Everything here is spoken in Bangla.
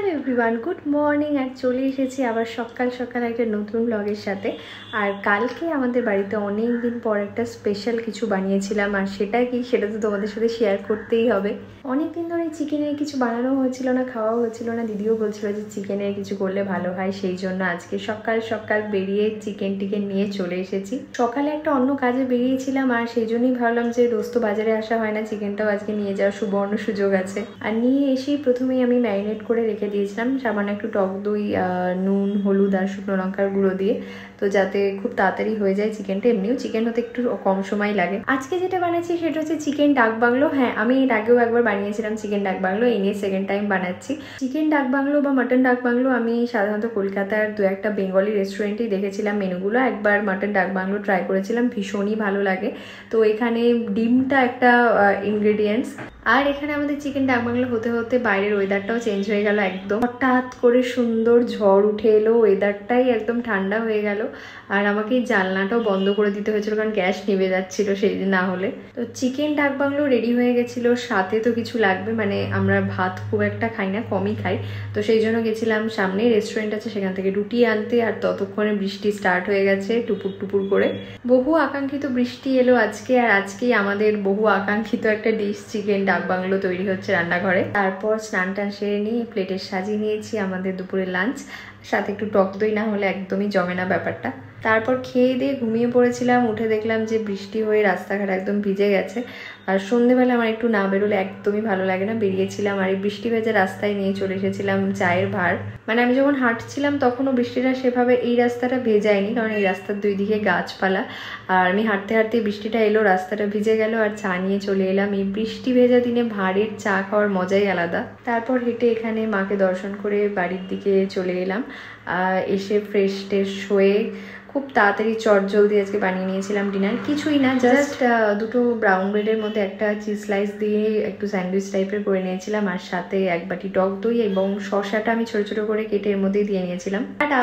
Hello everyone, good morning. আর চলে এসেছি আবার সকাল সকাল একটা নতুন ব্লগের সাথে। আর কালকে আমাদের বাড়িতে অনেক দিন পর একটা স্পেশাল কিছু বানিয়েছিলাম, আর সেটা কি সেটা তো তোমাদের সাথে শেয়ার করতেই হবে। অনেক দিন ধরে চিকেনের কিছু বানানো হয়েছিল না, খাওয়া হয়েছিল না। দিদিও বলছিল যে চিকেনের কিছু করলে ভালো হয়, সেই জন্য আজকে সকাল সকাল বেরিয়ে চিকেন টিকেন নিয়ে চলে এসেছি। সকালে একটা অন্য কাজে বেরিয়েছিলাম, আর সেই জন্যই ভাবলাম যে রোজ তো বাজারে আসা হয় না, চিকেনটাও আজকে নিয়ে যাওয়ার সুবর্ণ সুযোগ আছে। আর নিয়ে এসেই প্রথমেই আমি ম্যারিনেট করে রেখে দিয়েছিলাম সামান্য একটু টক দই, নুন, হলুদ আর শুকনো লঙ্কার গুঁড়ো দিয়ে, তো যাতে খুব তাড়াতাড়ি হয়ে যায় চিকেনটা। এমনিও চিকেন হতে একটু কম সময় লাগে। আজকে যেটা বানাচ্ছি সেটা হচ্ছে চিকেন ডাক বাংলো। হ্যাঁ, আমি এর আগেও একবার বানিয়েছিলাম চিকেন ডাক বাংলো, এই নিয়ে সেকেন্ড টাইম বানাচ্ছি। চিকেন ডাক বাংলো বা মাটন ডাক বাংলো আমি সাধারণত কলকাতার দু একটা বেঙ্গলি রেস্টুরেন্টেই দেখেছিলাম মেনুগুলো। একবার মাটন ডাক বাংলো ট্রাই করেছিলাম, ভীষণই ভালো লাগে। তো এখানে ডিমটা একটা ইনগ্রেডিয়েন্টস। আর এখানে আমাদের চিকেন ডাক বাংলো হতে হতে বাইরের ওয়েদারটাও চেঞ্জ হয়ে গেল একদম। হঠাৎ করে সুন্দর ঝড় উঠে এলো, ওয়েদারটাই একদম ঠান্ডা হয়ে গেল। আর আমাকে এই জানলাটাও বন্ধ করে দিতে হয়েছিল, কারণ গ্যাস নিভে যাচ্ছিল সেই দিন না হলে। তো চিকেন ডাক বাংলো রেডি হয়ে গেছিল। সাথে তো কিছু লাগবে, মানে আমরা ভাত খুব একটা খাই না, কমই খাই। তো সেই জন্য গেছিলাম সামনে রেস্টুরেন্ট আছে সেখান থেকে রুটি আনতে। আর ততক্ষণে বৃষ্টি স্টার্ট হয়ে গেছে টুপুর টুপুর করে। বহু আকাঙ্ক্ষিত বৃষ্টি এলো আজকে, আর আজকেই আমাদের বহু আকাঙ্ক্ষিত একটা ডিশ চিকেন ডাক বাংলো তৈরি হচ্ছে রান্নাঘরে। তারপর স্নান টান সেরে নিয়ে প্লেটে সাজিয়ে নিয়েছি আমাদের দুপুরের লাঞ্চ। সাথে একটু টক দই না হলে একদমই জমে না ব্যাপারটা। তারপর খেয়ে দিয়ে ঘুমিয়ে পড়েছিলাম। উঠে দেখলাম যে বৃষ্টি হয়ে রাস্তাঘাট একদম ভিজে গেছে। আর সন্ধ্যেবেলা আমার একটু না বেরোলে একদমই ভালো লাগে না, বেরিয়েছিলাম। আর এই বৃষ্টি ভেজা রাস্তায় নিয়ে চলে এসেছিলাম চায়ের ভার। মানে আমি যখন হাঁটছিলাম তখনও বৃষ্টিটা সেভাবে এই রাস্তাটা ভেজায়নি, কারণ এই রাস্তার দুই দিকে গাছপালা। আর আমি হাঁটতে হাঁটতে বৃষ্টিটা এলো, রাস্তাটা ভিজে গেল, আর চা নিয়ে চলে এলাম। এই বৃষ্টি ভেজা দিনে ভাঁড়ের চা খাওয়ার মজাই আলাদা। তারপর হেঁটে এখানে মাকে দর্শন করে বাড়ির দিকে চলে এলাম। এসে ফ্রেশ ট্রেশ হয়ে খুব তাড়াতাড়ি চটজলদি আজকে বানিয়ে নিয়েছিলাম ডিনার। কিছুই না, জাস্ট দুটো ব্রাউন ব্রেডের মধ্যে একটা চিজ স্লাইস দিয়ে একটু স্যান্ডউইচ টাইপের করে নিয়েছিলাম, আর সাথে এক বাটি টক দই এবং শসাটা আমি ছোট ছোট করে কেটে এর মধ্যেই দিয়ে নিয়েছিলাম। টাটা।